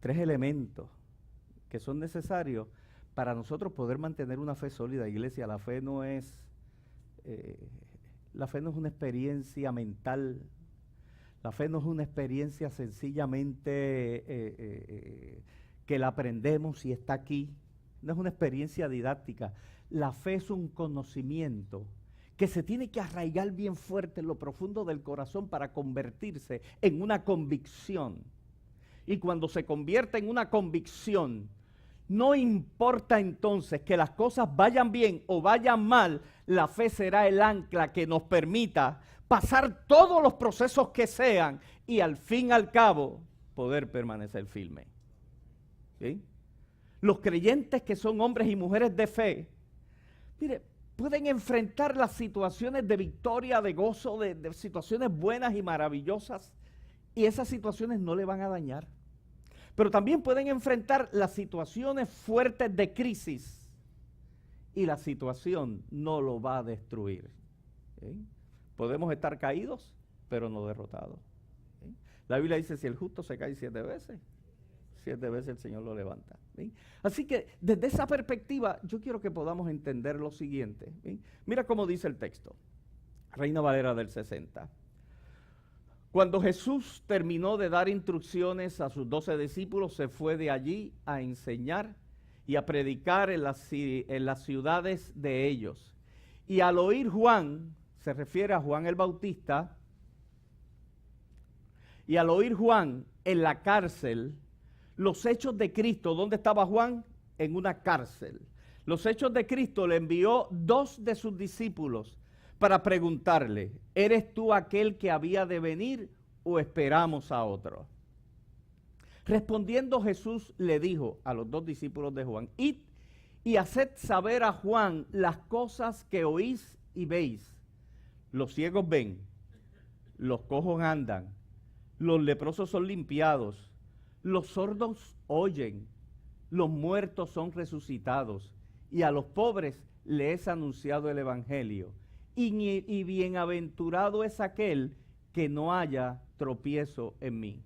tres elementos que son necesarios para nosotros poder mantener una fe sólida. Iglesia, la fe no es una experiencia mental. La fe no es una experiencia sencillamente que la aprendemos y está aquí. No es una experiencia didáctica. La fe es un conocimiento que se tiene que arraigar bien fuerte en lo profundo del corazón para convertirse en una convicción. Y cuando se convierte en una convicción, no importa entonces que las cosas vayan bien o vayan mal, la fe será el ancla que nos permita pasar todos los procesos que sean y al fin y al cabo poder permanecer firme. ¿Sí? Los creyentes que son hombres y mujeres de fe, mire, pueden enfrentar las situaciones de victoria, de gozo, de situaciones buenas y maravillosas, y esas situaciones no le van a dañar. Pero también pueden enfrentar las situaciones fuertes de crisis, y la situación no lo va a destruir. ¿Sí? Podemos estar caídos, pero no derrotados. ¿Sí? La Biblia dice, si el justo se cae 7 veces, 7 veces el Señor lo levanta. ¿Sí? Así que desde esa perspectiva yo quiero que podamos entender lo siguiente. ¿Sí? Mira cómo dice el texto, Reina Valera del 60. Cuando Jesús terminó de dar instrucciones a sus 12 discípulos, se fue de allí a enseñar y a predicar en las ciudades de ellos. Y al oír Juan, se refiere a Juan el Bautista, y al oír Juan en la cárcel, los hechos de Cristo, ¿dónde estaba Juan? En una cárcel. Los hechos de Cristo le envió 2 de sus discípulos para preguntarle, ¿eres tú aquel que había de venir o esperamos a otro? Respondiendo Jesús le dijo a los 2 discípulos de Juan, id y haced saber a Juan las cosas que oís y veis. Los ciegos ven, los cojos andan, los leprosos son limpiados, los sordos oyen, los muertos son resucitados, y a los pobres les es anunciado el evangelio. Y bienaventurado es aquel que no haya tropiezo en mí.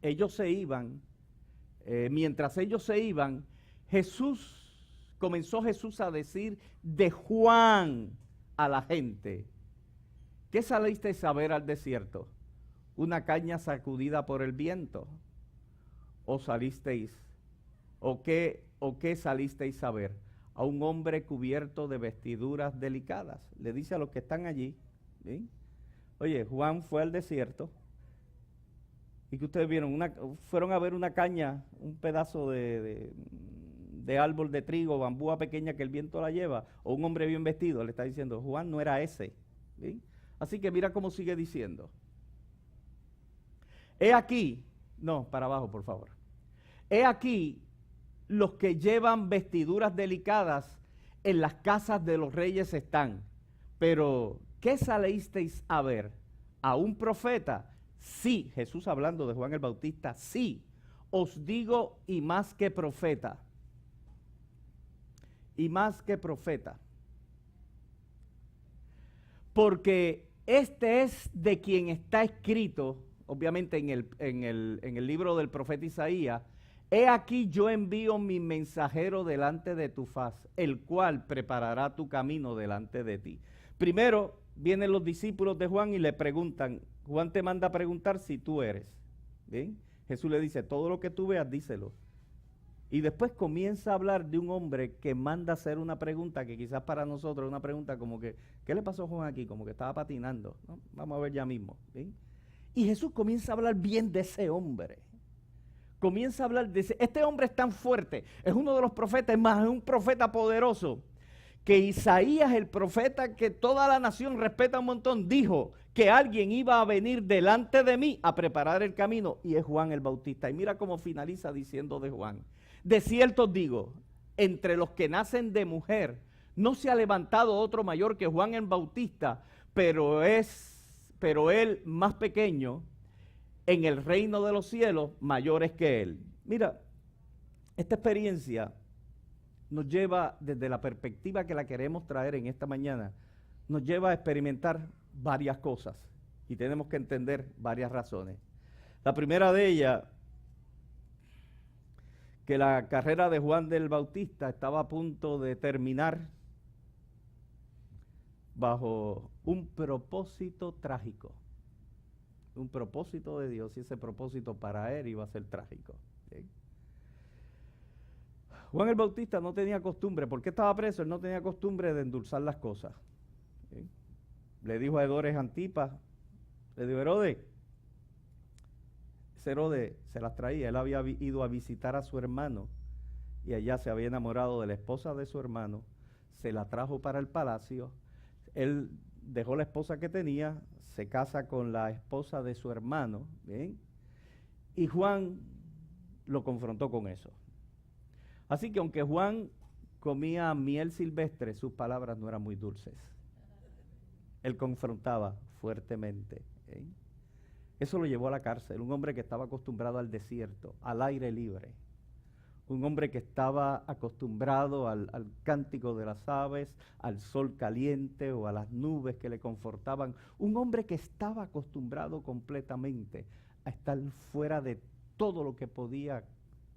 Ellos se iban, mientras ellos se iban, comenzó Jesús a decir de Juan a la gente, ¿qué salisteis a ver al desierto? ¿Una caña sacudida por el viento? ¿O salisteis? ¿O qué salisteis a ver? A un hombre cubierto de vestiduras delicadas. Le dice a los que están allí, ¿sí? Oye, Juan fue al desierto y que ustedes vieron, fueron a ver una caña, un pedazo de árbol de trigo, bambúa pequeña que el viento la lleva, o un hombre bien vestido. Le está diciendo, Juan no era ese. ¿Sí? Así que mira cómo sigue diciendo. He aquí, no, para abajo por favor. He aquí los que llevan vestiduras delicadas en las casas de los reyes están. Pero, ¿qué salisteis a ver? ¿A un profeta? Sí, Jesús hablando de Juan el Bautista, sí, os digo y más que profeta. Y más que profeta. Porque este es de quien está escrito, obviamente en el libro del profeta Isaías, he aquí yo envío mi mensajero delante de tu faz, el cual preparará tu camino delante de ti. Primero vienen los discípulos de Juan y le preguntan, Juan te manda a preguntar si tú eres. ¿Bien? Jesús le dice, todo lo que tú veas, díselo. Y después comienza a hablar de un hombre que manda a hacer una pregunta que quizás para nosotros es una pregunta como que, ¿qué le pasó a Juan aquí? Como que estaba patinando, ¿no? Vamos a ver ya mismo. ¿Bien? Y Jesús comienza a hablar bien de ese hombre. Comienza a hablar de este hombre es tan fuerte, es uno de los profetas, es más, es un profeta poderoso, que Isaías, el profeta que toda la nación respeta un montón, dijo que alguien iba a venir delante de mí a preparar el camino, y es Juan el Bautista. Y mira cómo finaliza diciendo de Juan, de cierto os digo, entre los que nacen de mujer, no se ha levantado otro mayor que Juan el Bautista, pero él más pequeño, en el reino de los cielos, mayores que él. Mira, esta experiencia nos lleva, desde la perspectiva que la queremos traer en esta mañana, nos lleva a experimentar varias cosas y tenemos que entender varias razones. La primera de ellas que la carrera de Juan del Bautista estaba a punto de terminar bajo un propósito trágico, un propósito de Dios, y ese propósito para él iba a ser trágico. ¿Sí? Juan el Bautista no tenía costumbre, ¿por qué estaba preso? Él no tenía costumbre de endulzar las cosas. ¿Sí? Le dijo a Herodes Antipas, le dijo, Herodes, ese Herodes se las traía, él había ido a visitar a su hermano y allá se había enamorado de la esposa de su hermano, se la trajo para el palacio, él dejó la esposa que tenía, se casa con la esposa de su hermano, ¿bien? Y Juan lo confrontó con eso. Así que aunque Juan comía miel silvestre, sus palabras no eran muy dulces. Él confrontaba fuertemente. ¿Eh? Eso lo llevó a la cárcel, un hombre que estaba acostumbrado al desierto, al aire libre. Un hombre que estaba acostumbrado al cántico de las aves, al sol caliente o a las nubes que le confortaban. Un hombre que estaba acostumbrado completamente a estar fuera de todo lo que podía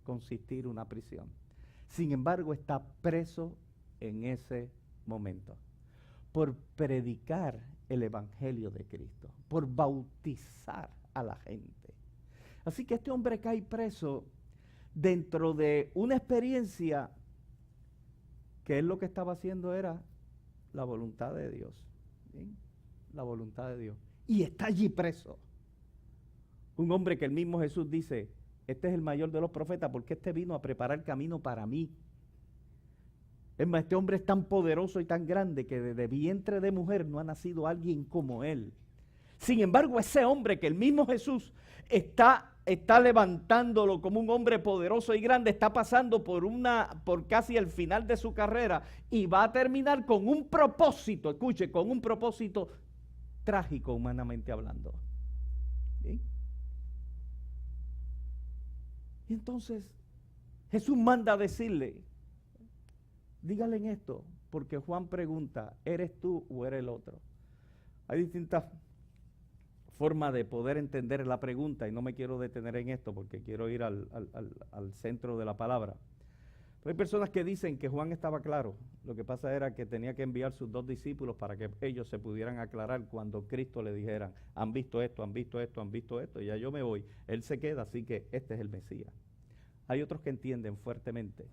consistir una prisión. Sin embargo, está preso en ese momento por predicar el evangelio de Cristo, por bautizar a la gente. Así que este hombre cae preso dentro de una experiencia que él lo que estaba haciendo era la voluntad de Dios. ¿Sí? La voluntad de Dios. Y está allí preso. Un hombre que el mismo Jesús dice, este es el mayor de los profetas porque este vino a preparar camino para mí. Es más, este hombre es tan poderoso y tan grande que de vientre de mujer no ha nacido alguien como él. Sin embargo, ese hombre que el mismo Jesús está levantándolo como un hombre poderoso y grande, está pasando por casi el final de su carrera y va a terminar con un propósito, escuche, con un propósito trágico humanamente hablando. ¿Sí? Y entonces Jesús manda a decirle, dígale en esto, porque Juan pregunta, ¿eres tú o eres el otro? Hay distintas forma de poder entender la pregunta y no me quiero detener en esto porque quiero ir al centro de la palabra. Pero hay personas que dicen que Juan estaba claro, lo que pasa era que tenía que enviar sus 2 discípulos para que ellos se pudieran aclarar cuando Cristo le dijera, han visto esto, han visto esto, han visto esto, y ya yo me voy, él se queda, así que este es el Mesías. Hay otros que entienden fuertemente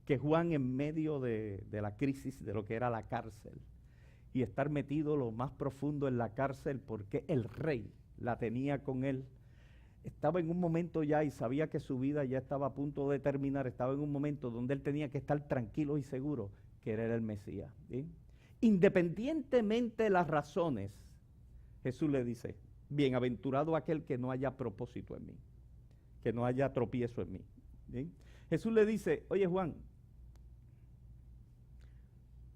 que Juan en medio de la crisis de lo que era la cárcel, y estar metido lo más profundo en la cárcel porque el rey la tenía con él. Estaba en un momento ya y sabía que su vida ya estaba a punto de terminar, estaba en un momento donde él tenía que estar tranquilo y seguro que era el Mesías. ¿Sí? Independientemente de las razones, Jesús le dice, bienaventurado aquel que no haya propósito en mí, que no haya tropiezo en mí. ¿Sí? Jesús le dice, oye Juan,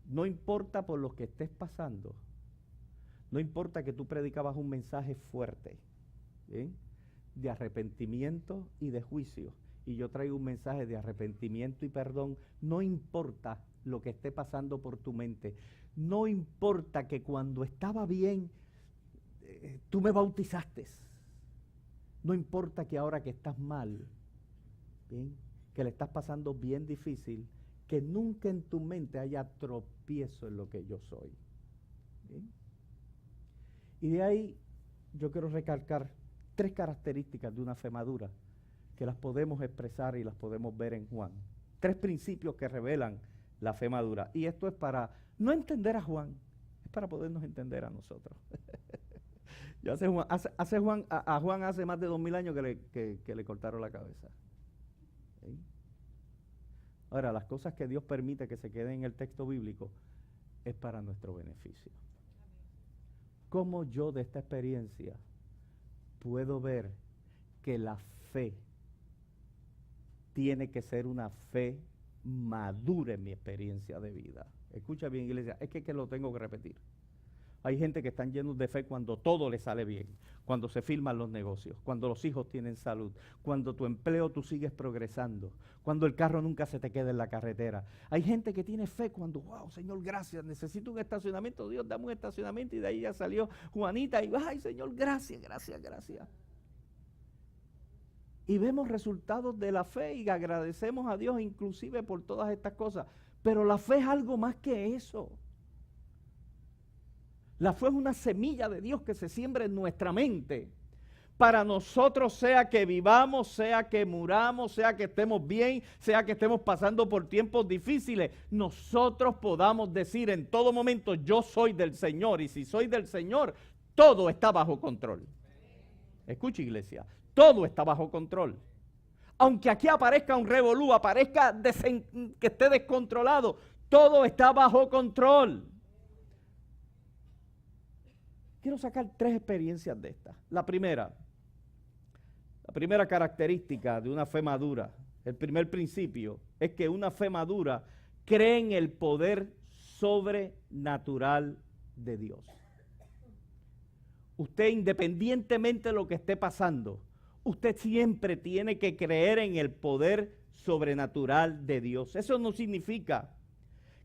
no importa por lo que estés pasando, no importa que tú predicabas un mensaje fuerte, ¿sí? De arrepentimiento y de juicio, y yo traigo un mensaje de arrepentimiento y perdón, no importa lo que esté pasando por tu mente, no importa que cuando estaba bien, tú me bautizaste, no importa que ahora que estás mal, ¿bien? Que le estás pasando bien difícil, que nunca en tu mente haya tropiezo en lo que yo soy. ¿Bien? Y de ahí yo quiero recalcar 3 características de una fe madura que las podemos expresar y las podemos ver en Juan. 3 principios que revelan la fe madura. Y esto es para no entender a Juan, es para podernos entender a nosotros. Yo a Juan hace más de 2000 años que le cortaron la cabeza. ¿Sí? Ahora, las cosas que Dios permite que se queden en el texto bíblico es para nuestro beneficio. ¿Cómo yo de esta experiencia puedo ver que la fe tiene que ser una fe madura en mi experiencia de vida? Escucha bien, iglesia, es que lo tengo que repetir. Hay gente que están llenos de fe cuando todo les sale bien, cuando se firman los negocios, cuando los hijos tienen salud, cuando tu empleo tú sigues progresando, cuando el carro nunca se te queda en la carretera. Hay gente que tiene fe cuando, wow, Señor, gracias, necesito un estacionamiento, Dios, dame un estacionamiento, y de ahí ya salió Juanita y, ay, Señor, gracias, gracias, gracias. y vemos resultados de la fe y agradecemos a Dios inclusive por todas estas cosas. Pero la fe es algo más que eso. La fe es una semilla de Dios que se siembra en nuestra mente. Para nosotros, sea que vivamos, sea que muramos, sea que estemos bien, sea que estemos pasando por tiempos difíciles, nosotros podamos decir en todo momento, yo soy del Señor, y si soy del Señor, todo está bajo control. Escucha, iglesia, todo está bajo control. Aunque aquí aparezca un revolú, aparezca que esté descontrolado, todo está bajo control. Quiero sacar 3 experiencias de estas. La primera característica de una fe madura, el primer principio, es que una fe madura cree en el poder sobrenatural de Dios. Usted, independientemente de lo que esté pasando, usted siempre tiene que creer en el poder sobrenatural de Dios. Eso no significa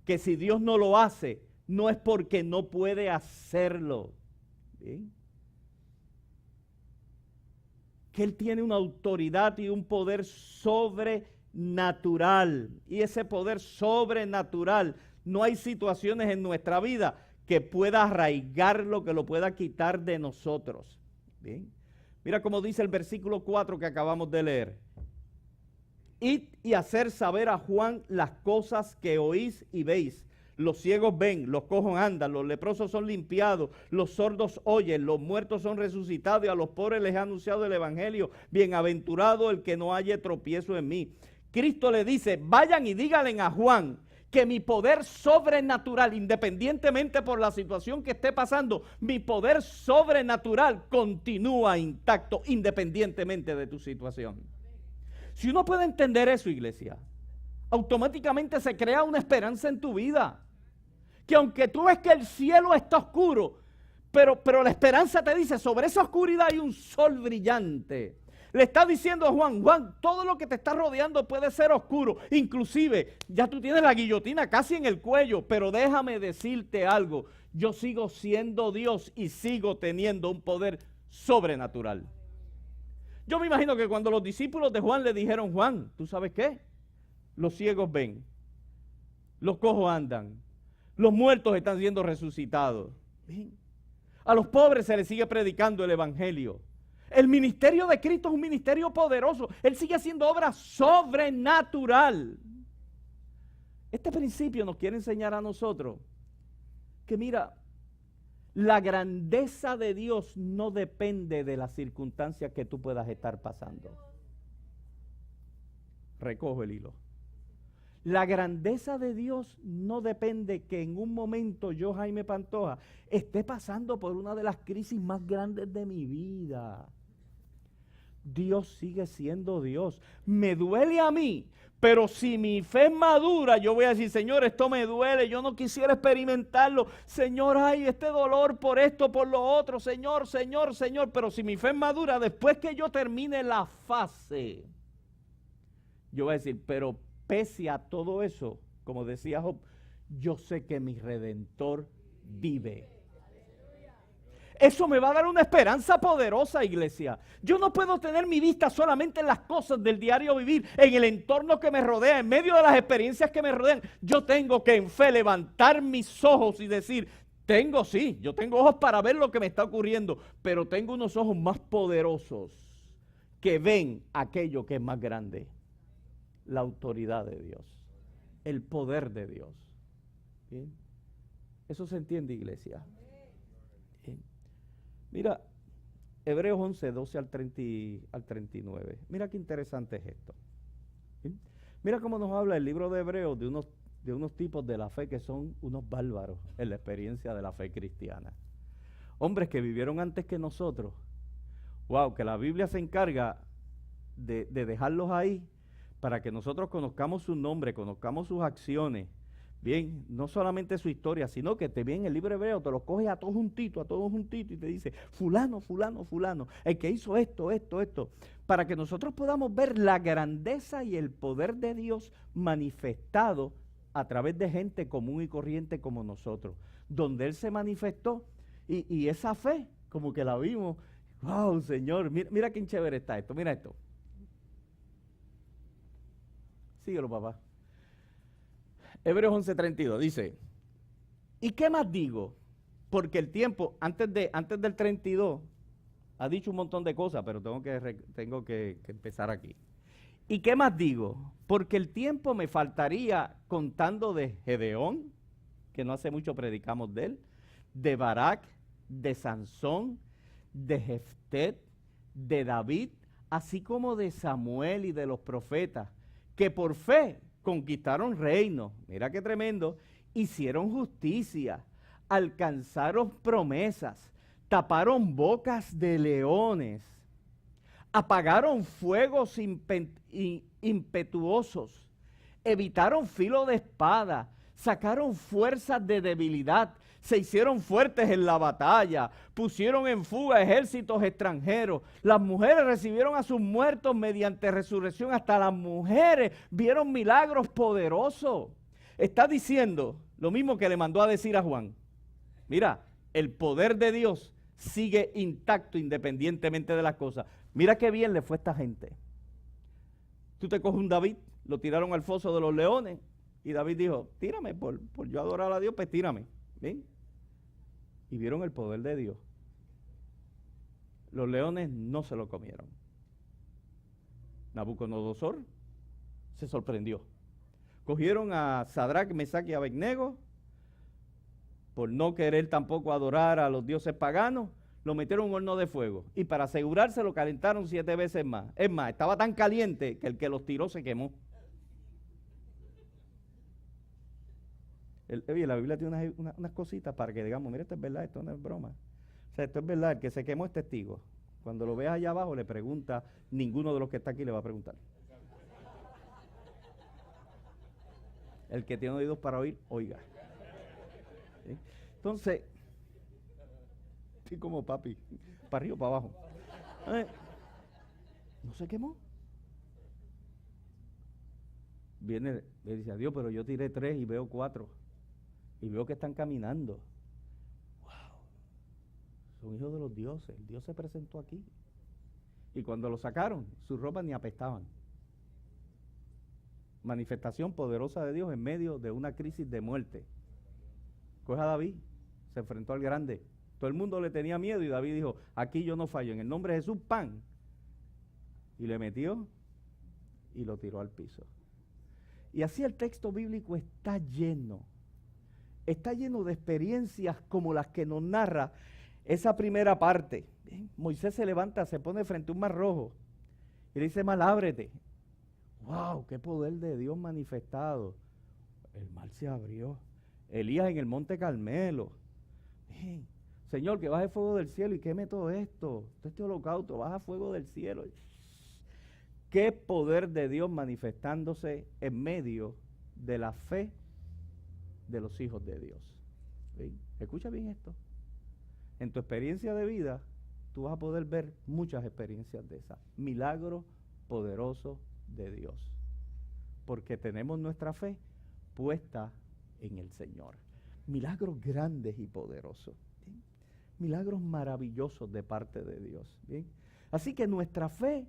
que si Dios no lo hace, no es porque no puede hacerlo. ¿Bien? Que Él tiene una autoridad y un poder sobrenatural. Y ese poder sobrenatural, no hay situaciones en nuestra vida que pueda arraigarlo, que lo pueda quitar de nosotros. Bien. Mira cómo dice el versículo 4 que acabamos de leer. Id y hacer saber a Juan las cosas que oís y veis. Los ciegos ven, los cojos andan, los leprosos son limpiados, los sordos oyen, los muertos son resucitados y a los pobres les ha anunciado el evangelio. Bienaventurado el que no haya tropiezo en mí. Cristo le dice, vayan y díganle a Juan que mi poder sobrenatural, independientemente por la situación que esté pasando, mi poder sobrenatural continúa intacto independientemente de tu situación. Si uno puede entender eso, iglesia, automáticamente se crea una esperanza en tu vida. Que aunque tú ves que el cielo está oscuro, pero la esperanza te dice, sobre esa oscuridad hay un sol brillante. Le está diciendo a Juan, todo lo que te está rodeando puede ser oscuro. Inclusive, ya tú tienes la guillotina casi en el cuello, pero déjame decirte algo. Yo sigo siendo Dios y sigo teniendo un poder sobrenatural. Yo me imagino que cuando los discípulos de Juan le dijeron, Juan, ¿tú sabes qué? Los ciegos ven, los cojos andan, los muertos están siendo resucitados. ¿Ven? A los pobres se les sigue predicando el evangelio. El ministerio de Cristo es un ministerio poderoso. Él sigue haciendo obra sobrenatural. Este principio nos quiere enseñar a nosotros que mira, la grandeza de Dios no depende de las circunstancias que tú puedas estar pasando. Recojo el hilo. La grandeza de Dios no depende que en un momento yo, Jaime Pantoja, esté pasando por una de las crisis más grandes de mi vida. Dios sigue siendo Dios. Me duele a mí, pero si mi fe es madura, yo voy a decir, Señor, esto me duele, yo no quisiera experimentarlo. Señor, ay, este dolor por esto, por lo otro, Señor, Señor, Señor. Pero si mi fe es madura, después que yo termine la fase, yo voy a decir, pero pese a todo eso, como decía Job, yo sé que mi Redentor vive. Eso me va a dar una esperanza poderosa, iglesia. Yo no puedo tener mi vista solamente en las cosas del diario vivir, en el entorno que me rodea, en medio de las experiencias que me rodean. Yo tengo que en fe levantar mis ojos y decir, yo tengo ojos para ver lo que me está ocurriendo, pero tengo unos ojos más poderosos que ven aquello que es más grande. La autoridad de Dios, el poder de Dios. ¿Bien? Eso se entiende, iglesia. Bien. Mira, Hebreos 11, 12 al 39. Mira qué interesante es esto. ¿Bien? Mira cómo nos habla el libro de Hebreos de unos tipos de la fe que son unos bárbaros en la experiencia de la fe cristiana. Hombres que vivieron antes que nosotros. Wow, que la Biblia se encarga de dejarlos ahí para que nosotros conozcamos su nombre, conozcamos sus acciones, bien, no solamente su historia, sino que te viene el libro hebreo, te lo coge a todos juntitos y te dice, fulano, fulano, fulano, el que hizo esto, para que nosotros podamos ver la grandeza y el poder de Dios manifestado a través de gente común y corriente como nosotros, donde Él se manifestó y esa fe, como que la vimos, wow, Señor, mira qué chévere está esto, mira esto. Síguelo, papá. Hebreos 11:32 dice, ¿y qué más digo? Porque el tiempo, antes del 32, ha dicho un montón de cosas, pero tengo que empezar aquí. ¿Y qué más digo? Porque el tiempo me faltaría contando de Gedeón, que no hace mucho predicamos de él, de Barak, de Sansón, de Jefté, de David, así como de Samuel y de los profetas, que por fe conquistaron reinos, mira qué tremendo, hicieron justicia, alcanzaron promesas, taparon bocas de leones, apagaron fuegos impetuosos, evitaron filo de espada, sacaron fuerzas de debilidad, se hicieron fuertes en la batalla, pusieron en fuga ejércitos extranjeros, las mujeres recibieron a sus muertos mediante resurrección, hasta las mujeres vieron milagros poderosos. Está diciendo lo mismo que le mandó a decir a Juan. Mira, el poder de Dios sigue intacto independientemente de las cosas. Mira qué bien le fue a esta gente. Tú te coges un David, lo tiraron al foso de los leones, y David dijo, tírame, por yo adorar a Dios, pues tírame. ¿Ven? Y vieron el poder de Dios. Los leones no se lo comieron. Nabucodonosor se sorprendió. Cogieron a Sadrach, Mesach y Abednego, por no querer tampoco adorar a los dioses paganos, lo metieron en un horno de fuego. Y para asegurarse lo calentaron 7 veces más. Es más, estaba tan caliente que el que los tiró se quemó. Oye, la Biblia tiene unas cositas para que digamos, mira, esto es verdad, esto no es broma. O sea, esto es verdad, el que se quemó es testigo. Cuando lo veas allá abajo le pregunta, ninguno de los que está aquí le va a preguntar. El que tiene oídos para oír, oiga. ¿Sí? Entonces, sí, como papi, para arriba o para abajo. ¿No se quemó? Viene, le dice a Dios, pero yo tiré 3 y veo 4. Y veo que están caminando. ¡Wow! Son hijos de los dioses. El Dios se presentó aquí. Y cuando lo sacaron, sus ropas ni apestaban. Manifestación poderosa de Dios en medio de una crisis de muerte. Coge a David, se enfrentó al grande. Todo el mundo le tenía miedo y David dijo, aquí yo no fallo, en el nombre de Jesús, ¡pan! Y le metió y lo tiró al piso. Y así el texto bíblico está lleno de experiencias como las que nos narra esa primera parte. Bien, Moisés se levanta, se pone frente a un mar rojo y le dice, mar, ábrete. ¡Wow! ¡Qué poder de Dios manifestado! El mar se abrió. Elías en el monte Carmelo. Bien, Señor, que baje fuego del cielo y queme todo esto. Todo este holocausto, baja fuego del cielo. ¡Qué poder de Dios manifestándose en medio de la fe de los hijos de Dios! ¿Sí? Escucha bien esto. En tu experiencia de vida, tú vas a poder ver muchas experiencias de esas. Milagros poderosos de Dios. Porque tenemos nuestra fe puesta en el Señor. Milagros grandes y poderosos. ¿Bien? Milagros maravillosos de parte de Dios. ¿Bien? Así que nuestra fe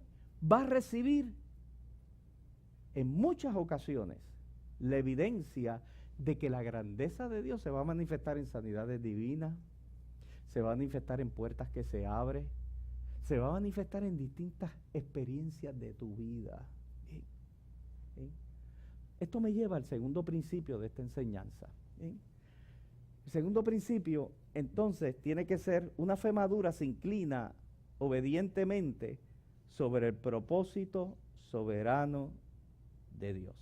va a recibir en muchas ocasiones la evidencia de que la grandeza de Dios se va a manifestar en sanidades divinas, se va a manifestar en puertas que se abren, se va a manifestar en distintas experiencias de tu vida. ¿Bien? ¿Bien? Esto me lleva al segundo principio de esta enseñanza. ¿Bien? El segundo principio, entonces, tiene que ser una fe madura se inclina obedientemente sobre el propósito soberano de Dios.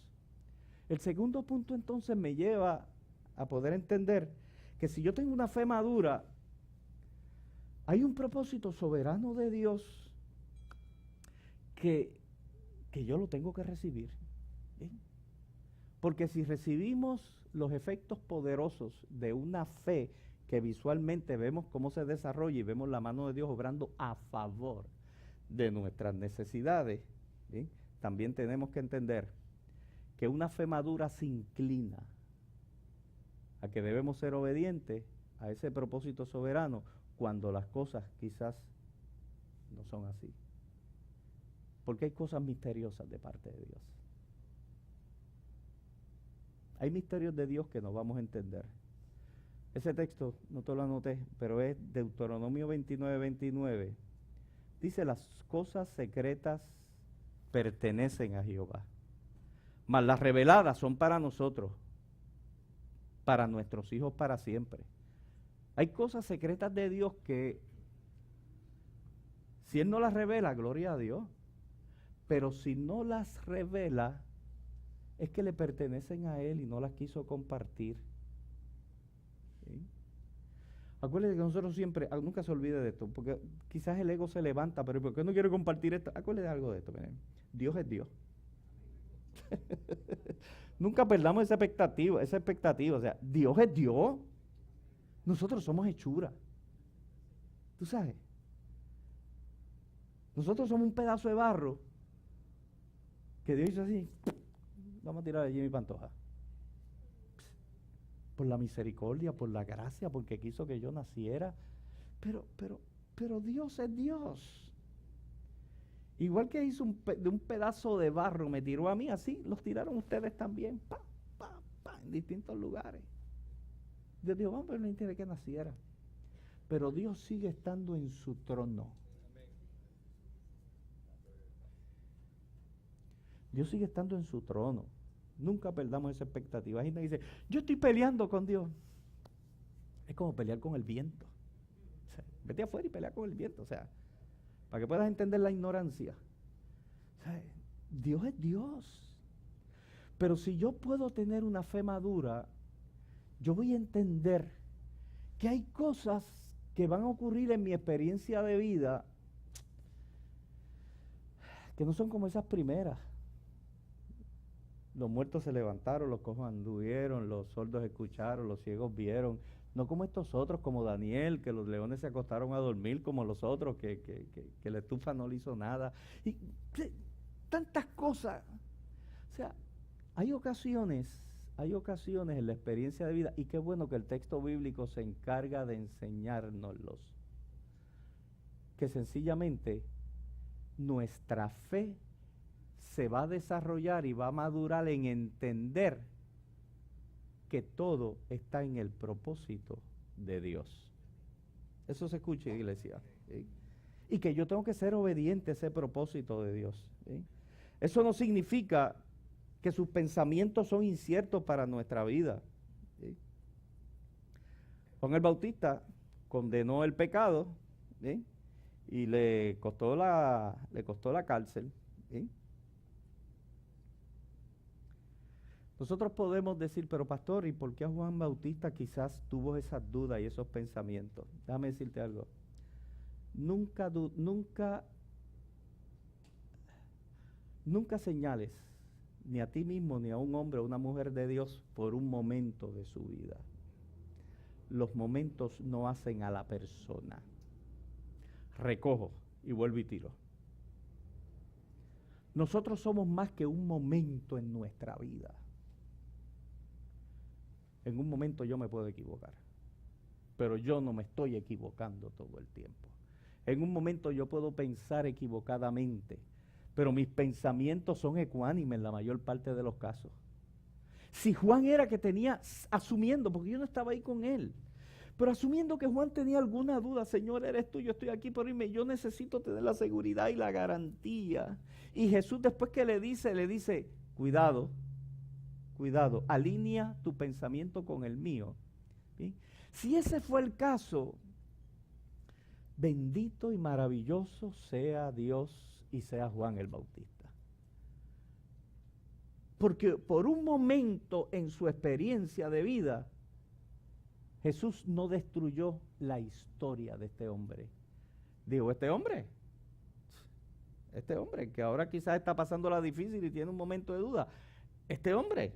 El segundo punto entonces me lleva a poder entender que si yo tengo una fe madura, hay un propósito soberano de Dios que yo lo tengo que recibir. ¿Bien? Porque si recibimos los efectos poderosos de una fe que visualmente vemos cómo se desarrolla y vemos la mano de Dios obrando a favor de nuestras necesidades, ¿bien? También tenemos que entender que una fe madura se inclina a que debemos ser obedientes a ese propósito soberano cuando las cosas quizás no son así. Porque hay cosas misteriosas de parte de Dios. Hay misterios de Dios que no vamos a entender. Ese texto, no te lo anoté, pero es Deuteronomio 29:29. Dice, las cosas secretas pertenecen a Jehová, mas las reveladas son para nosotros, para nuestros hijos para siempre. Hay cosas secretas de Dios que, si Él no las revela, gloria a Dios. Pero si no las revela, es que le pertenecen a Él y no las quiso compartir. ¿Sí? Acuérdate que nosotros siempre, nunca se olvide de esto, porque quizás el ego se levanta, pero ¿por qué no quiere compartir esto? Acuérdate de algo de esto, miren. Dios es Dios. Nunca perdamos esa expectativa, o sea, Dios es Dios. Nosotros somos hechura. ¿Tú sabes? Nosotros somos un pedazo de barro que Dios hizo así. Vamos a tirar allí mi Pantoja. Por la misericordia, por la gracia, porque quiso que yo naciera. Pero Dios es Dios. Igual que hizo de un pedazo de barro, me tiró a mí, así los tiraron ustedes también, en distintos lugares. Dios dijo, vamos a permitir que naciera. Pero Dios sigue estando en su trono. Dios sigue estando en su trono. Nunca perdamos esa expectativa. Hay gente que dice, yo estoy peleando con Dios. Es como pelear con el viento. O sea, vete afuera y pelea con el viento. O sea, para que puedas entender la ignorancia. O sea, Dios es Dios. Pero si yo puedo tener una fe madura, yo voy a entender que hay cosas que van a ocurrir en mi experiencia de vida que no son como esas primeras. Los muertos se levantaron, los cojos anduvieron, los sordos escucharon, los ciegos vieron. No como estos otros, como Daniel, que los leones se acostaron a dormir, como los otros, que la estufa no le hizo nada. Y tantas cosas. O sea, hay ocasiones en la experiencia de vida, y qué bueno que el texto bíblico se encarga de enseñárnoslos, que sencillamente nuestra fe se va a desarrollar y va a madurar en entender que todo está en el propósito de Dios. Eso se escucha, iglesia. ¿Sí? Y que yo tengo que ser obediente a ese propósito de Dios. ¿Sí? Eso no significa que sus pensamientos son inciertos para nuestra vida. ¿Sí? Juan el Bautista condenó el pecado, ¿sí? Y le costó la cárcel. ¿Sí? Nosotros podemos decir, pero pastor, ¿y por qué Juan Bautista quizás tuvo esas dudas y esos pensamientos? Déjame decirte algo. Nunca señales ni a ti mismo ni a un hombre o una mujer de Dios por un momento de su vida. Los momentos no hacen a la persona. Recojo y vuelvo y tiro. Nosotros somos más que un momento en nuestra vida. En un momento yo me puedo equivocar, pero yo no me estoy equivocando todo el tiempo. En un momento yo puedo pensar equivocadamente, pero mis pensamientos son ecuánimes en la mayor parte de los casos. Si Juan era que tenía, asumiendo, porque yo no estaba ahí con él, pero asumiendo que Juan tenía alguna duda, Señor, eres tú, yo estoy aquí por irme, yo necesito tener la seguridad y la garantía. Y Jesús después que le dice, cuidado, alinea tu pensamiento con el mío. ¿Sí? Si ese fue el caso, bendito y maravilloso sea Dios y sea Juan el Bautista. Porque por un momento en su experiencia de vida, Jesús no destruyó la historia de este hombre. Digo, este hombre que ahora quizás está pasando la difícil y tiene un momento de duda, este hombre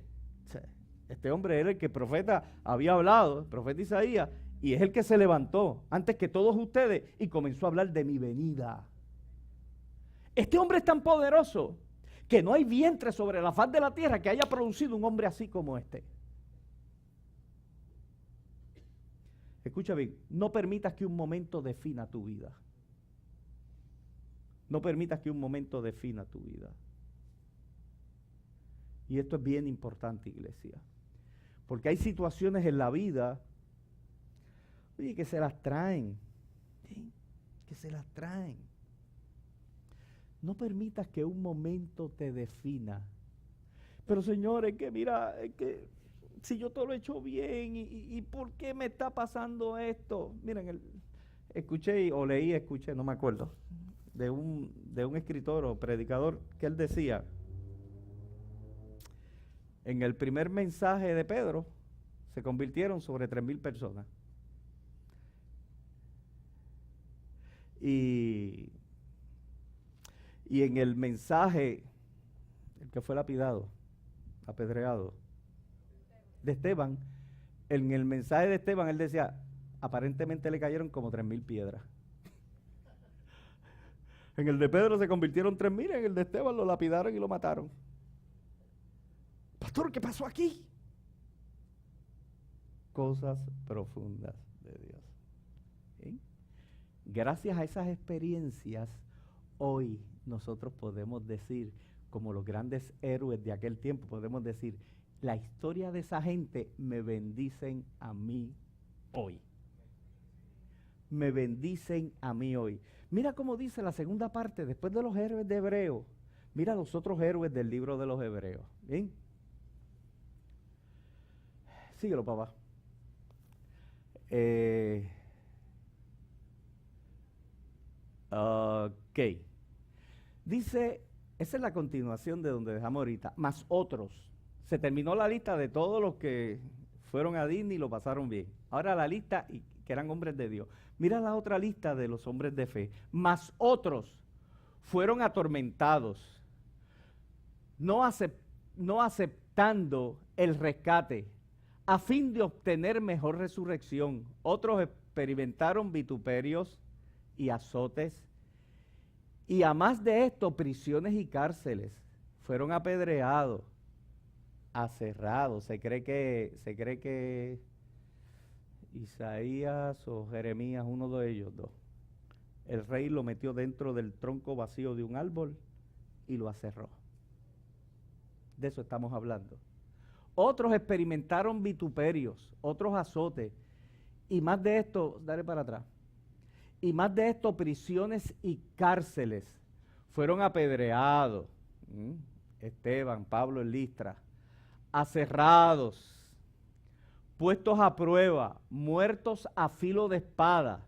era el que el profeta había hablado, el profeta Isaías, y es el que se levantó antes que todos ustedes y comenzó a hablar de mi venida. Este hombre es tan poderoso que no hay vientre sobre la faz de la tierra que haya producido un hombre así como este. Escucha bien, no permitas que un momento defina tu vida. No permitas que un momento defina tu vida. Y esto es bien importante, iglesia. Porque hay situaciones en la vida, oye, que se las traen. ¿Sí? Que se las traen. No permitas que un momento te defina. Pero señores, que mira, es que si yo todo lo he hecho bien, ¿y por qué me está pasando esto? Miren, escuché, no me acuerdo, de un escritor o predicador que él decía, en el primer mensaje de Pedro, se convirtieron sobre 3,000 personas. Y en el mensaje, el que fue lapidado, apedreado, de Esteban, en el mensaje de Esteban, él decía, aparentemente le cayeron como 3,000 piedras. En el de Pedro se convirtieron 3,000, en el de Esteban lo lapidaron y lo mataron. Pastor, ¿qué pasó aquí? Cosas profundas de Dios. ¿Sí? Gracias a esas experiencias, hoy nosotros podemos decir, como los grandes héroes de aquel tiempo, podemos decir, la historia de esa gente me bendicen a mí hoy. Me bendicen a mí hoy. Mira cómo dice la segunda parte, después de los héroes de Hebreo. Mira los otros héroes del libro de los Hebreos. ¿Bien? Síguelo, papá. Ok. Dice, esa es la continuación de donde dejamos ahorita. Más otros. Se terminó la lista de todos los que fueron a Disney y lo pasaron bien. Ahora la lista, que eran hombres de Dios. Mira la otra lista de los hombres de fe. Más otros fueron atormentados, no aceptando el rescate, a fin de obtener mejor resurrección. Otros experimentaron vituperios y azotes, y a más de esto, prisiones y cárceles. Fueron apedreados, aserrados. Se cree que Isaías o Jeremías, uno de ellos dos, el rey lo metió dentro del tronco vacío de un árbol y lo aserró. De eso estamos hablando. Otros experimentaron vituperios, otros azotes, y más de esto, dale para atrás, y más de esto, prisiones y cárceles. Fueron apedreados, Esteban, Pablo en Listra, aserrados, puestos a prueba, muertos a filo de espada.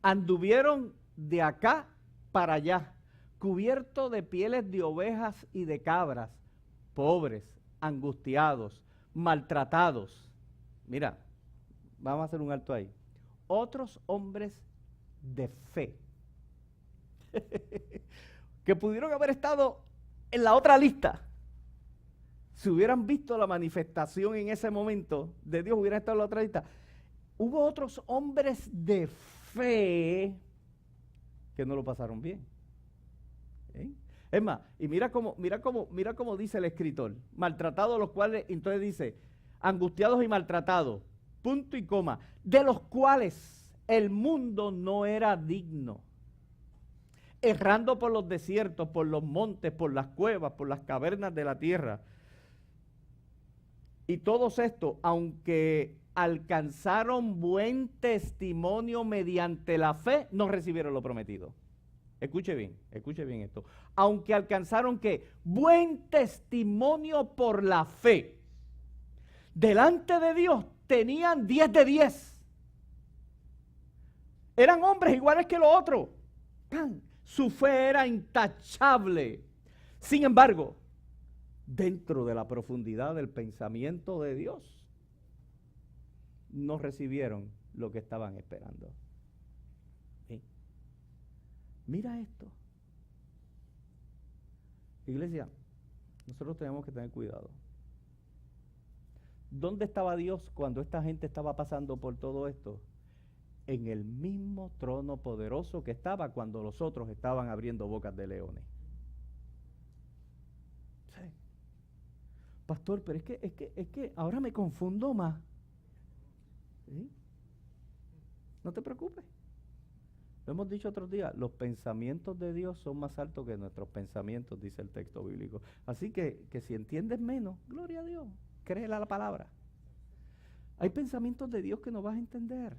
Anduvieron de acá para allá, cubiertos de pieles de ovejas y de cabras, pobres, angustiados, maltratados. Mira, vamos a hacer un alto ahí. Otros hombres de fe, que pudieron haber estado en la otra lista, si hubieran visto la manifestación en ese momento de Dios, hubieran estado en la otra lista. Hubo otros hombres de fe que no lo pasaron bien. Es más, y mira cómo dice el escritor, maltratados los cuales, entonces dice, angustiados y maltratados, punto y coma, de los cuales el mundo no era digno, errando por los desiertos, por los montes, por las cuevas, por las cavernas de la tierra. Y todos estos, aunque alcanzaron buen testimonio mediante la fe, no recibieron lo prometido. Escuche bien esto. Aunque alcanzaron ¿qué? Buen testimonio por la fe. Delante de Dios tenían 10 de 10. Eran hombres iguales que los otros. Su fe era intachable. Sin embargo, dentro de la profundidad del pensamiento de Dios, no recibieron lo que estaban esperando. ¿Sí? Mira esto. Iglesia, nosotros tenemos que tener cuidado. ¿Dónde estaba Dios cuando esta gente estaba pasando por todo esto? En el mismo trono poderoso que estaba cuando los otros estaban abriendo bocas de leones. Sí. Pastor, pero es que ahora me confundo más. ¿Sí? No te preocupes. Lo hemos dicho otros días, los pensamientos de Dios son más altos que nuestros pensamientos, dice el texto bíblico. Así que si entiendes menos, gloria a Dios, créela la palabra. Hay pensamientos de Dios que no vas a entender.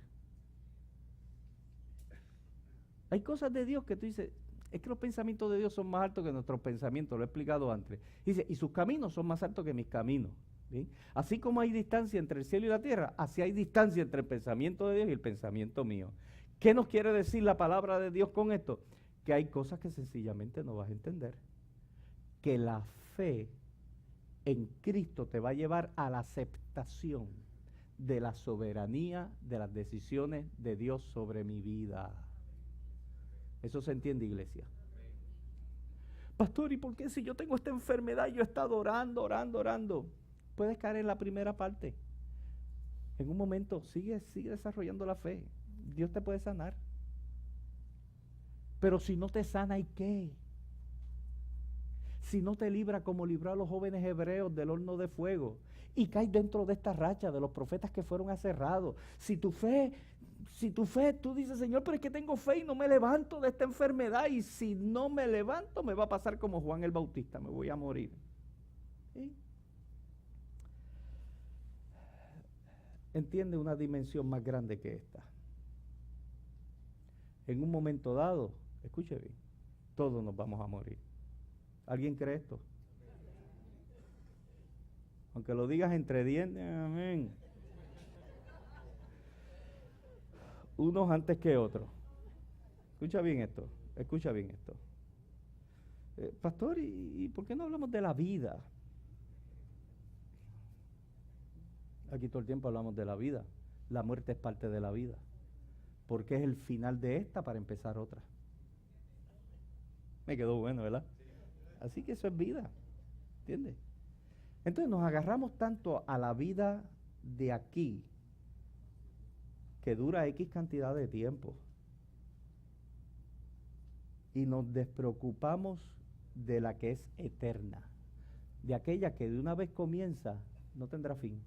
Hay cosas de Dios que tú dices, es que los pensamientos de Dios son más altos que nuestros pensamientos, lo he explicado antes. Dice, y sus caminos son más altos que mis caminos. ¿Sí? Así como hay distancia entre el cielo y la tierra, así hay distancia entre el pensamiento de Dios y el pensamiento mío. ¿Qué nos quiere decir la palabra de Dios con esto? Que hay cosas que sencillamente no vas a entender. Que la fe en Cristo te va a llevar a la aceptación de la soberanía de las decisiones de Dios sobre mi vida. ¿Eso se entiende, iglesia? Pastor, ¿y por qué si yo tengo esta enfermedad yo he estado orando? Puedes caer en la primera parte. En un momento sigue desarrollando la fe. Dios te puede sanar. Pero si no te sana, ¿y qué? Si no te libra como libró a los jóvenes hebreos del horno de fuego y caes dentro de esta racha de los profetas que fueron aserrados. Si tu fe, tú dices, Señor, pero es que tengo fe y no me levanto de esta enfermedad, y si no me levanto me va a pasar como Juan el Bautista, me voy a morir. ¿Sí? Entiende una dimensión más grande que esta. En un momento dado, escuche bien, todos nos vamos a morir. ¿Alguien cree esto? Aunque lo digas entre dientes, amén. Unos antes que otros. Escucha bien esto. Pastor, ¿y por qué no hablamos de la vida? Aquí todo el tiempo hablamos de la vida. La muerte es parte de la vida. Porque es el final de esta para empezar otra. Me quedó bueno, ¿verdad? Así que eso es vida. ¿Entiendes? Entonces nos agarramos tanto a la vida de aquí, que dura X cantidad de tiempo, y nos despreocupamos de la que es eterna, de aquella que de una vez comienza, no tendrá fin.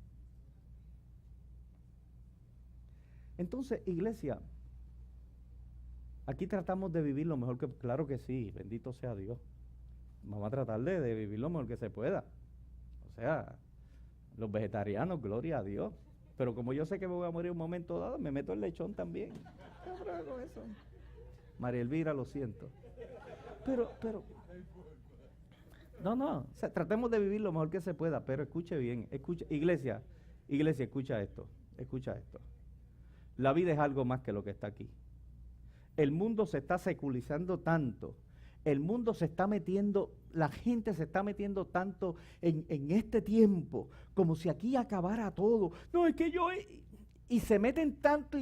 Entonces, iglesia, aquí tratamos de vivir lo mejor que, claro que sí, bendito sea Dios. Vamos a tratar de vivir lo mejor que se pueda. O sea, los vegetarianos, gloria a Dios. Pero como yo sé que me voy a morir un momento dado, me meto el lechón también. ¿Qué problema con eso? María Elvira, lo siento. Pero, no, o sea, tratemos de vivir lo mejor que se pueda, pero escuche bien, iglesia, escucha esto. La vida es algo más que lo que está aquí. El mundo se está seculizando tanto, el mundo se está metiendo, la gente se está metiendo tanto en este tiempo, como si aquí acabara todo. No, es que y se meten tanto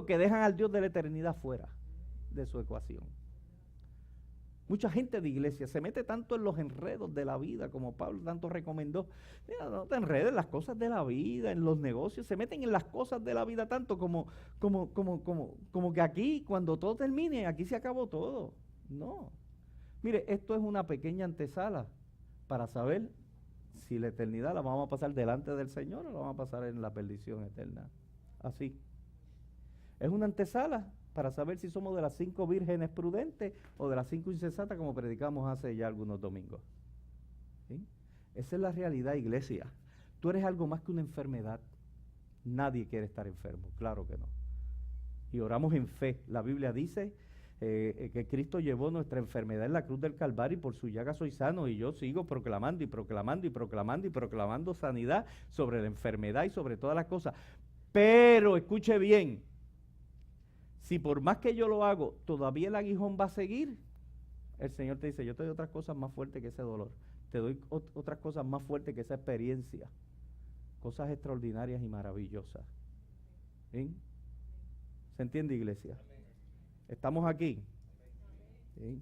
que dejan al Dios de la eternidad fuera de su ecuación. Mucha gente de iglesia se mete tanto en los enredos de la vida, como Pablo tanto recomendó. Mira, no te enredes en las cosas de la vida, en los negocios, se meten en las cosas de la vida tanto como que aquí, cuando todo termine, aquí se acabó todo. No. Mire, esto es una pequeña antesala para saber si la eternidad la vamos a pasar delante del Señor o la vamos a pasar en la perdición eterna. Así. Es una antesala para saber si somos de las 5 vírgenes prudentes o de las 5 insensatas, como predicamos hace ya algunos domingos. ¿Sí? Esa es la realidad, iglesia. Tú eres algo más que una enfermedad. Nadie quiere estar enfermo, claro que no. Y oramos en fe. La Biblia dice que Cristo llevó nuestra enfermedad en la cruz del Calvario y por su llaga soy sano, y yo sigo proclamando sanidad sobre la enfermedad y sobre todas las cosas. Pero, escuche bien, si por más que yo lo hago, todavía el aguijón va a seguir, el Señor te dice, yo te doy otras cosas más fuertes que ese dolor, te doy otras cosas más fuertes que esa experiencia, cosas extraordinarias y maravillosas. ¿Sí? ¿Se entiende, iglesia? ¿Estamos aquí? ¿Sí?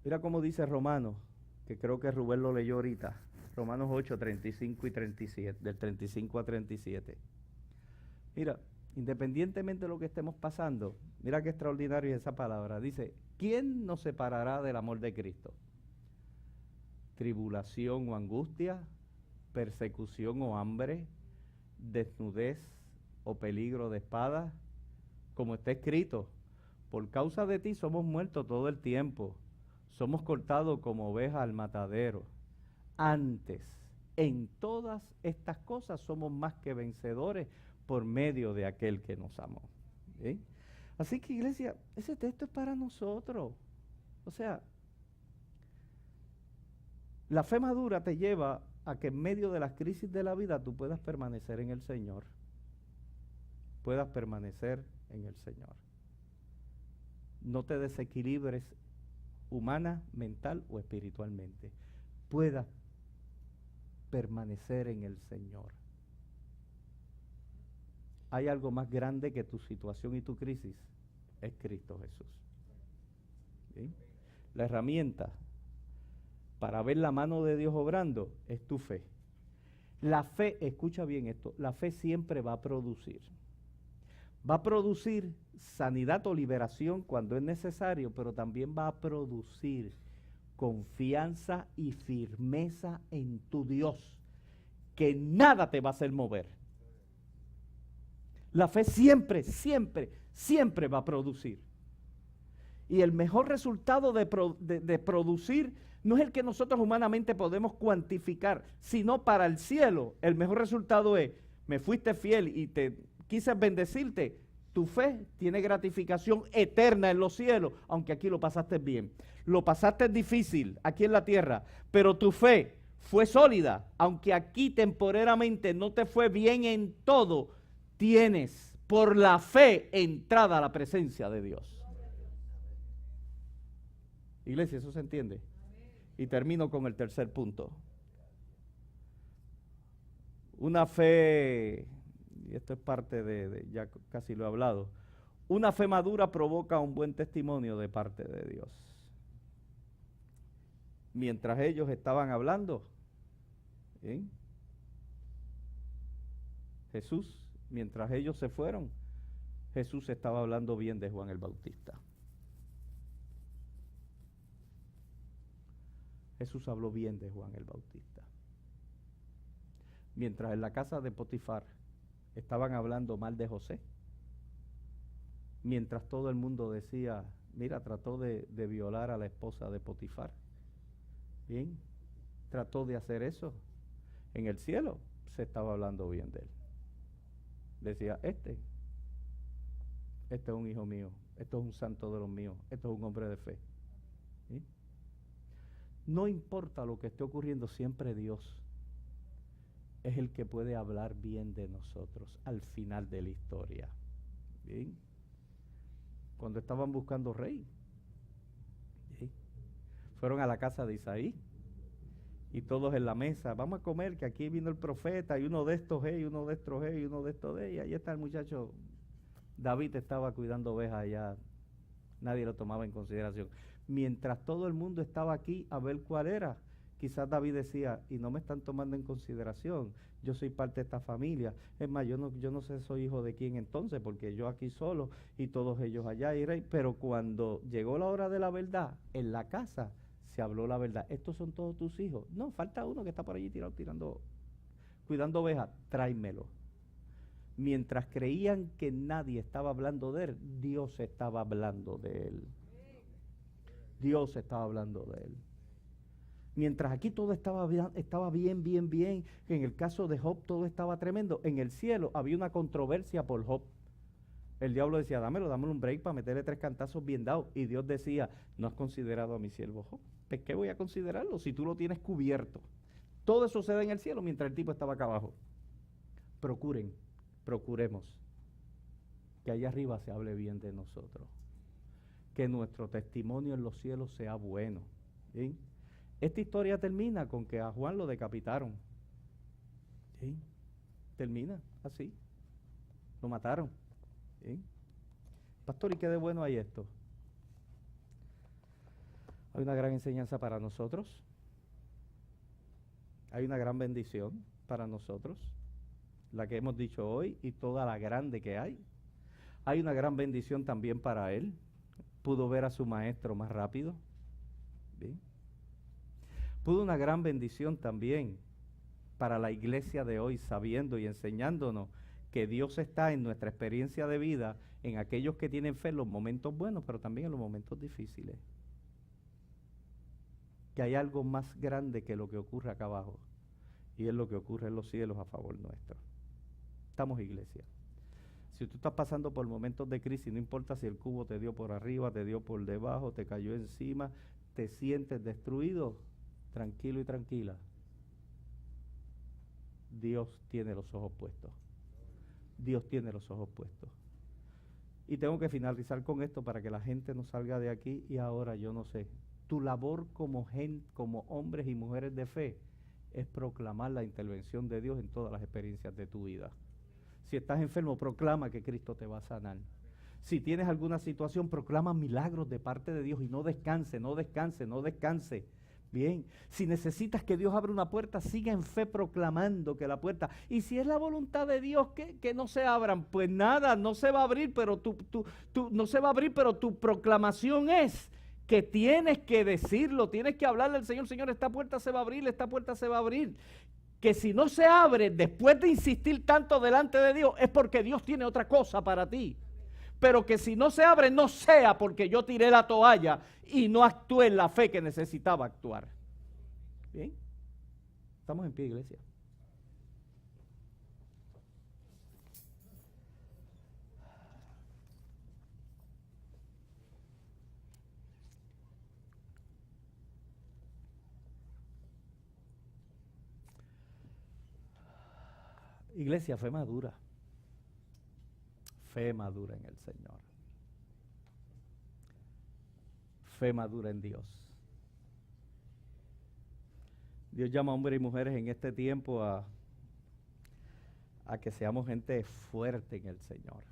Mira cómo dice Romanos, que creo que Rubén lo leyó ahorita. Romanos 8, 35 y 37, del 35 a 37. Mira, independientemente de lo que estemos pasando, mira qué extraordinario es esa palabra. Dice, ¿quién nos separará del amor de Cristo? ¿Tribulación o angustia? persecución o hambre, desnudez o peligro de espada, como está escrito, por causa de ti somos muertos todo el tiempo, somos cortados como ovejas al matadero. Antes, en todas estas cosas somos más que vencedores por medio de aquel que nos amó. ¿Sí? Así que, iglesia, ese texto es para nosotros. O sea, la fe madura te lleva a que en medio de las crisis de la vida tú puedas permanecer en el Señor. Puedas permanecer en el Señor. No te desequilibres humana, mental o espiritualmente. Puedas permanecer en el Señor. Hay algo más grande que tu situación y tu crisis, es Cristo Jesús. ¿Sí? La herramienta para ver la mano de Dios obrando es tu fe. La fe, escucha bien esto, la fe siempre va a producir. Va a producir sanidad o liberación cuando es necesario, pero también va a producir confianza y firmeza en tu Dios, que nada te va a hacer mover. La fe siempre, siempre, siempre va a producir. Y el mejor resultado de producir no es el que nosotros humanamente podemos cuantificar, sino para el cielo. El mejor resultado es, me fuiste fiel y te quise bendecirte. Tu fe tiene gratificación eterna en los cielos, aunque aquí lo pasaste bien. Lo pasaste difícil aquí en la tierra, pero tu fe fue sólida, aunque aquí temporalmente no te fue bien en todo. Tienes por la fe entrada a la presencia de Dios. Iglesia, ¿eso se entiende? Y termino con el tercer punto. Una fe, y esto es parte ya casi lo he hablado, una fe madura provoca un buen testimonio de parte de Dios. Mientras ellos estaban hablando, ¿sí? Jesús, mientras ellos se fueron, Jesús estaba hablando bien de Juan el Bautista. Jesús habló bien de Juan el Bautista. Mientras en la casa de Potifar estaban hablando mal de José, mientras todo el mundo decía, mira, trató de violar a la esposa de Potifar. Bien, trató de hacer eso. En el cielo se estaba hablando bien de él. Decía, este es un hijo mío, esto es un santo de los míos, esto es un hombre de fe. ¿Sí? No importa lo que esté ocurriendo, siempre Dios es el que puede hablar bien de nosotros al final de la historia. ¿Bien? Cuando estaban buscando rey, ¿sí? Fueron a la casa de Isaí y todos en la mesa, vamos a comer, que aquí vino el profeta, y uno de estos y uno de estos y uno de estos y ahí está el muchacho. David estaba cuidando ovejas allá, nadie lo tomaba en consideración. Mientras todo el mundo estaba aquí a ver cuál era, quizás David decía, y no me están tomando en consideración, yo soy parte de esta familia, es más, yo no sé soy hijo de quién entonces, porque yo aquí solo y todos ellos allá y rey. Pero cuando llegó la hora de la verdad, en la casa se habló la verdad. ¿Estos son todos tus hijos? No, falta uno que está por allí cuidando ovejas, tráemelo. Mientras creían que nadie estaba hablando de él, Dios estaba hablando de él. Dios estaba hablando de él. Mientras aquí todo estaba bien, en el caso de Job todo estaba tremendo, en el cielo había una controversia por Job. El diablo decía, dámelo un break para meterle 3 cantazos bien dados. Y Dios decía, no has considerado a mi siervo Job. ¿Pues qué voy a considerarlo si tú lo tienes cubierto? Todo eso se da en el cielo mientras el tipo estaba acá abajo. Procuremos que allá arriba se hable bien de nosotros. Que nuestro testimonio en los cielos sea bueno. ¿Sí? Esta historia termina con que a Juan lo decapitaron. ¿Sí? Termina así. Lo mataron. ¿Sí? Pastor, ¿y qué de bueno hay esto? Hay una gran enseñanza para nosotros. Hay una gran bendición para nosotros. La que hemos dicho hoy y toda la grande que hay. Hay una gran bendición también para él. Pudo ver a su maestro más rápido. ¿Bien? Pudo una gran bendición también para la iglesia de hoy, sabiendo y enseñándonos que Dios está en nuestra experiencia de vida, en aquellos que tienen fe en los momentos buenos, pero también en los momentos difíciles. Que hay algo más grande que lo que ocurre acá abajo, y es lo que ocurre en los cielos a favor nuestro. Estamos, iglesia. Si tú estás pasando por momentos de crisis, no importa si el cubo te dio por arriba, te dio por debajo, te cayó encima, te sientes destruido, tranquilo y tranquila. Dios tiene los ojos puestos. Dios tiene los ojos puestos. Y tengo que finalizar con esto para que la gente no salga de aquí. Y ahora yo no sé, tu labor como hombres y mujeres de fe es proclamar la intervención de Dios en todas las experiencias de tu vida. Si estás enfermo, proclama que Cristo te va a sanar. Si tienes alguna situación, proclama milagros de parte de Dios y no descanse, no descanse, no descanse. Bien, si necesitas que Dios abra una puerta, siga en fe proclamando que la puerta, y si es la voluntad de Dios que no se abran, pues nada, no se va a abrir, pero no se va a abrir, pero tu proclamación es que tienes que decirlo, tienes que hablarle al Señor, Señor, esta puerta se va a abrir, esta puerta se va a abrir. Que si no se abre después de insistir tanto delante de Dios, es porque Dios tiene otra cosa para ti. Pero que si no se abre, no sea porque yo tiré la toalla y no actué en la fe que necesitaba actuar. Bien, estamos en pie, iglesia. Iglesia, fe madura. Fe madura en el Señor. Fe madura en Dios. Dios llama a hombres y mujeres en este tiempo a que seamos gente fuerte en el Señor.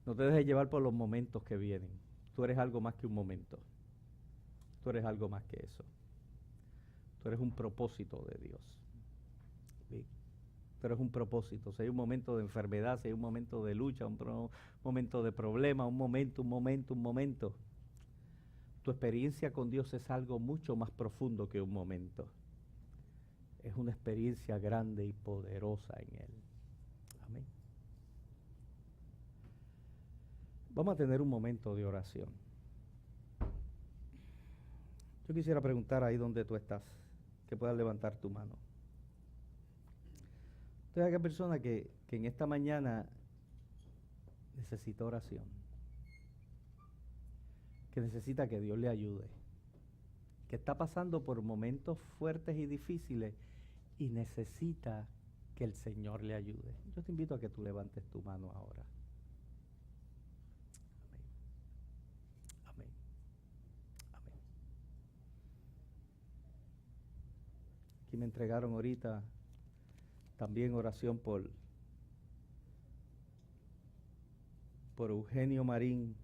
No te dejes llevar por los momentos que vienen. Tú eres algo más que un momento. Tú eres algo más que eso. Tú eres un propósito de Dios. ¿Sí? Pero es un propósito. Si hay un momento de enfermedad, si hay un momento de lucha, un momento de problema, un momento. Tu experiencia con Dios es algo mucho más profundo que un momento. Es una experiencia grande y poderosa en Él. Amén. Vamos a tener un momento de oración. Yo quisiera preguntar ahí donde tú estás, que puedas levantar tu mano. Entonces, aquella persona que en esta mañana necesita oración, que necesita que Dios le ayude, que está pasando por momentos fuertes y difíciles y necesita que el Señor le ayude. Yo te invito a que tú levantes tu mano ahora. Amén. Amén. Amén. Aquí me entregaron ahorita también oración por Eugenio Marín,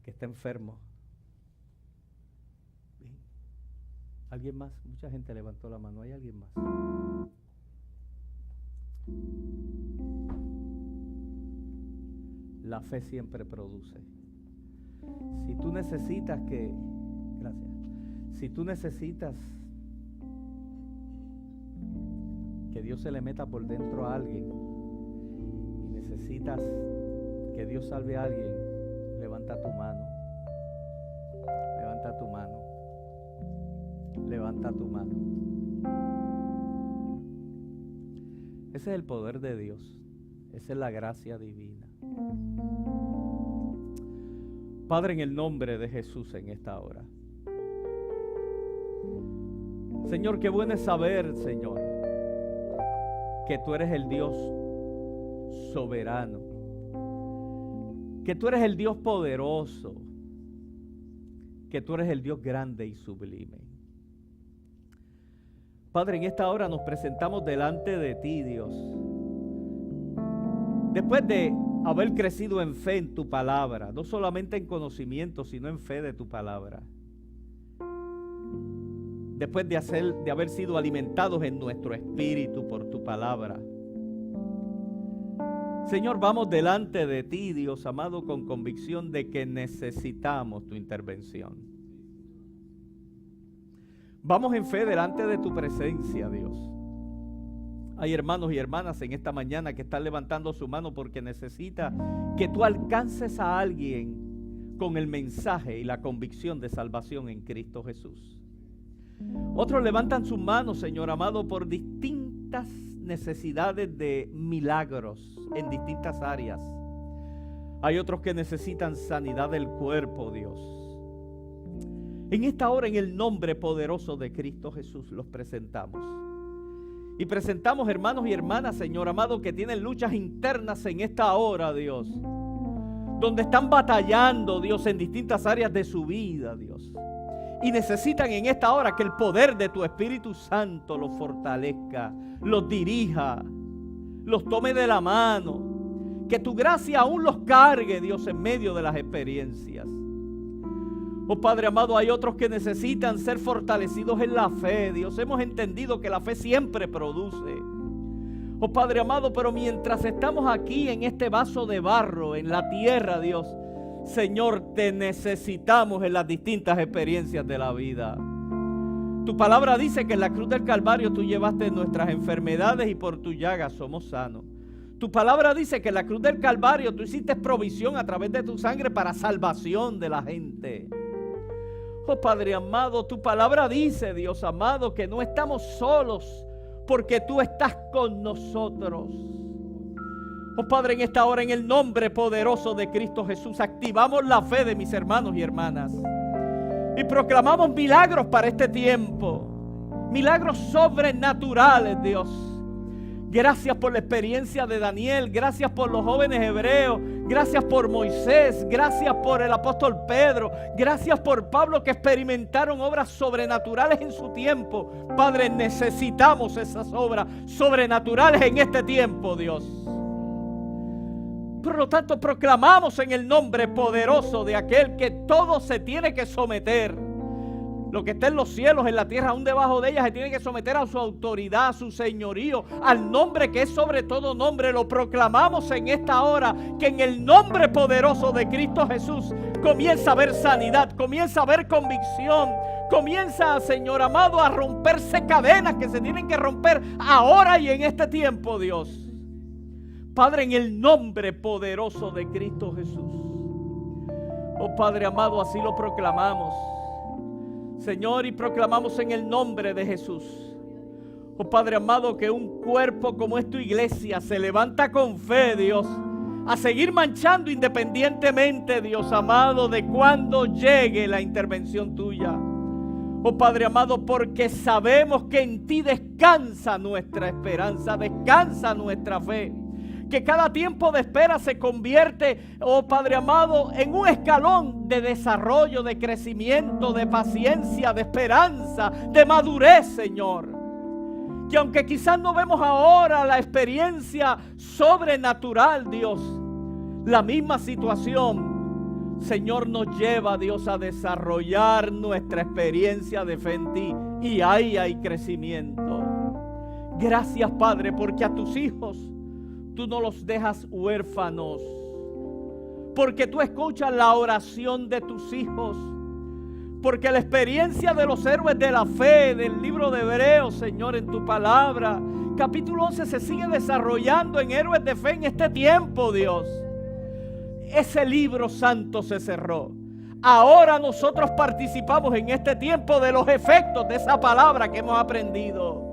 que está enfermo. Bien. ¿Alguien más? Mucha gente levantó la mano. ¿Hay alguien más? La fe siempre produce. Si tú necesitas si tú necesitas que Dios se le meta por dentro a alguien y necesitas que Dios salve a alguien, levanta tu mano. Levanta tu mano. Levanta tu mano. Ese es el poder de Dios. Esa es la gracia divina. Padre, en el nombre de Jesús en esta hora. Señor, qué bueno es saber, Señor, que tú eres el Dios soberano, que tú eres el Dios poderoso, que tú eres el Dios grande y sublime. Padre, en esta hora nos presentamos delante de ti, Dios. Después de haber crecido en fe en tu palabra, no solamente en conocimiento, sino en fe de tu palabra. Después de haber sido alimentados en nuestro espíritu por tu palabra. Señor, vamos delante de ti, Dios amado, con convicción de que necesitamos tu intervención. Vamos en fe delante de tu presencia, Dios. Hay hermanos y hermanas en esta mañana que están levantando su mano porque necesita que tú alcances a alguien con el mensaje y la convicción de salvación en Cristo Jesús. Otros levantan sus manos, Señor amado, por distintas necesidades de milagros en distintas áreas. Hay otros que necesitan sanidad del cuerpo, Dios. En esta hora, en el nombre poderoso de Cristo Jesús, los presentamos. Y presentamos hermanos y hermanas, Señor amado, que tienen luchas internas en esta hora, Dios. Donde están batallando, Dios, en distintas áreas de su vida, Dios. Y necesitan en esta hora que el poder de tu Espíritu Santo los fortalezca, los dirija, los tome de la mano. Que tu gracia aún los cargue, Dios, en medio de las experiencias. Oh Padre amado, hay otros que necesitan ser fortalecidos en la fe, Dios. Hemos entendido que la fe siempre produce. Oh Padre amado, pero mientras estamos aquí en este vaso de barro, en la tierra, Dios, Señor, te necesitamos en las distintas experiencias de la vida. Tu palabra dice que en la cruz del Calvario tú llevaste nuestras enfermedades y por tu llaga somos sanos. Tu palabra dice que en la cruz del Calvario tú hiciste provisión a través de tu sangre para salvación de la gente. Oh Padre amado, tu palabra dice, Dios amado, que no estamos solos porque tú estás con nosotros. Oh Padre, en esta hora, en el nombre poderoso de Cristo Jesús, activamos la fe de mis hermanos y hermanas y proclamamos milagros para este tiempo, milagros sobrenaturales, Dios. Gracias por la experiencia de Daniel, gracias por los jóvenes hebreos, gracias por Moisés, gracias por el apóstol Pedro, gracias por Pablo, que experimentaron obras sobrenaturales en su tiempo. Padre, necesitamos esas obras sobrenaturales en este tiempo, Dios. Por lo tanto, proclamamos en el nombre poderoso de aquel que todo se tiene que someter. Lo que está en los cielos, en la tierra, aún debajo de ella, se tiene que someter a su autoridad, a su señorío, al nombre que es sobre todo nombre. Lo proclamamos en esta hora, que en el nombre poderoso de Cristo Jesús comienza a haber sanidad, comienza a haber convicción, comienza, Señor amado, a romperse cadenas que se tienen que romper ahora y en este tiempo, Dios. Padre, en el nombre poderoso de Cristo Jesús. Oh Padre amado, así lo proclamamos, Señor, y proclamamos en el nombre de Jesús. Oh Padre amado, que un cuerpo como es tu iglesia se levanta con fe, Dios, a seguir marchando independientemente, Dios amado, de cuando llegue la intervención tuya. Oh Padre amado, porque sabemos que en ti descansa nuestra esperanza, descansa nuestra fe. Que cada tiempo de espera se convierte, oh Padre amado, en un escalón de desarrollo, de crecimiento, de paciencia, de esperanza, de madurez, Señor. Que aunque quizás no vemos ahora la experiencia sobrenatural, Dios, la misma situación, Señor, nos lleva, Dios, a desarrollar nuestra experiencia de fe en ti. Y ahí hay crecimiento. Gracias, Padre, porque a tus hijos tú no los dejas huérfanos, porque tú escuchas la oración de tus hijos, porque la experiencia de los héroes de la fe del libro de Hebreos, Señor, en tu palabra, capítulo 11, se sigue desarrollando en héroes de fe en este tiempo, Dios. Ese libro santo se cerró. Ahora nosotros participamos en este tiempo de los efectos de esa palabra que hemos aprendido.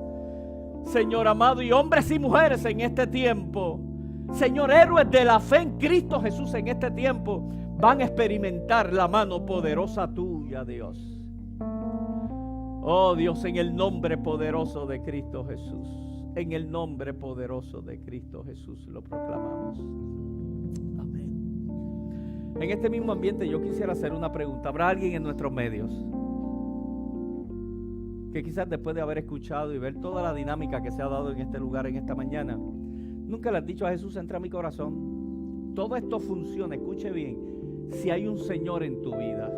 Señor amado, y hombres y mujeres en este tiempo, Señor, héroes de la fe en Cristo Jesús en este tiempo, van a experimentar la mano poderosa tuya, Dios. Oh Dios, en el nombre poderoso de Cristo Jesús, en el nombre poderoso de Cristo Jesús lo proclamamos. Amén. En este mismo ambiente yo quisiera hacer una pregunta. ¿Habrá alguien en nuestros medios que quizás después de haber escuchado y ver toda la dinámica que se ha dado en este lugar en esta mañana, nunca le has dicho a Jesús: entra a mi corazón? Todo esto funciona, escuche bien, si hay un Señor en tu vida,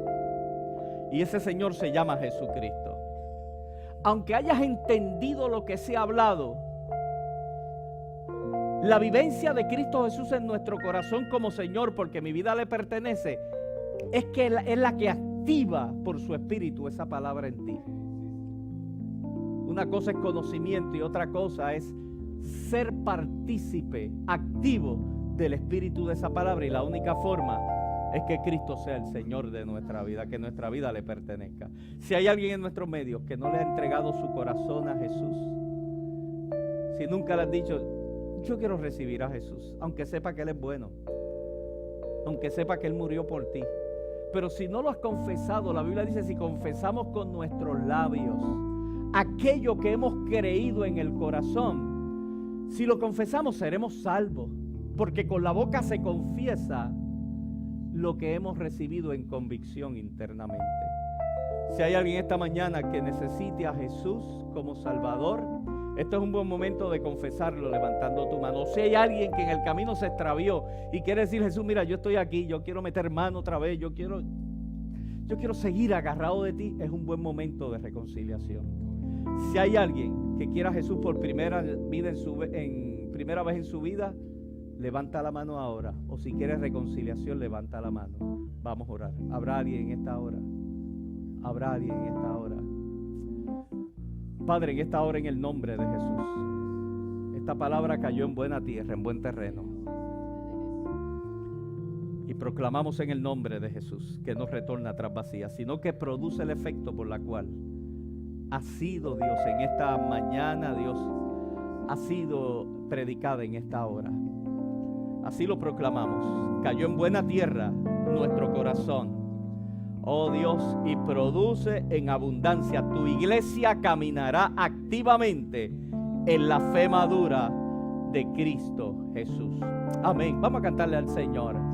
y ese Señor se llama Jesucristo. Aunque hayas entendido lo que se ha hablado, la vivencia de Cristo Jesús en nuestro corazón como Señor, porque mi vida le pertenece, es que es la que activa por su Espíritu esa palabra en ti. Una cosa es conocimiento y otra cosa es ser partícipe activo del espíritu de esa palabra. Y la única forma es que Cristo sea el Señor de nuestra vida, que nuestra vida le pertenezca. Si hay alguien en nuestros medios que no le ha entregado su corazón a Jesús, si nunca le has dicho, yo quiero recibir a Jesús, aunque sepa que Él es bueno, aunque sepa que Él murió por ti, pero si no lo has confesado, la Biblia dice, si confesamos con nuestros labios aquello que hemos creído en el corazón, si lo confesamos seremos salvos, porque con la boca se confiesa lo que hemos recibido en convicción internamente. Si hay alguien esta mañana que necesite a Jesús como Salvador, esto es un buen momento de confesarlo levantando tu mano. Si hay alguien que en el camino se extravió y quiere decir, Jesús, mira, yo estoy aquí, yo quiero meter mano otra vez, yo quiero seguir agarrado de ti, es un buen momento de reconciliación. Si hay alguien que quiera a Jesús por primera vez en su vida, levanta la mano ahora. O si quieres reconciliación, levanta la mano. Vamos a orar. ¿Habrá alguien en esta hora? ¿Habrá alguien en esta hora? Padre, en esta hora, en el nombre de Jesús, esta palabra cayó en buena tierra, en buen terreno. Y proclamamos en el nombre de Jesús que no retorna tras vacía, sino que produce el efecto por la cual ha sido, Dios, en esta mañana, Dios, ha sido predicada en esta hora. Así lo proclamamos. Cayó en buena tierra nuestro corazón, oh Dios, y produce en abundancia. Tu iglesia caminará activamente en la fe madura de Cristo Jesús. Amén. Vamos a cantarle al Señor.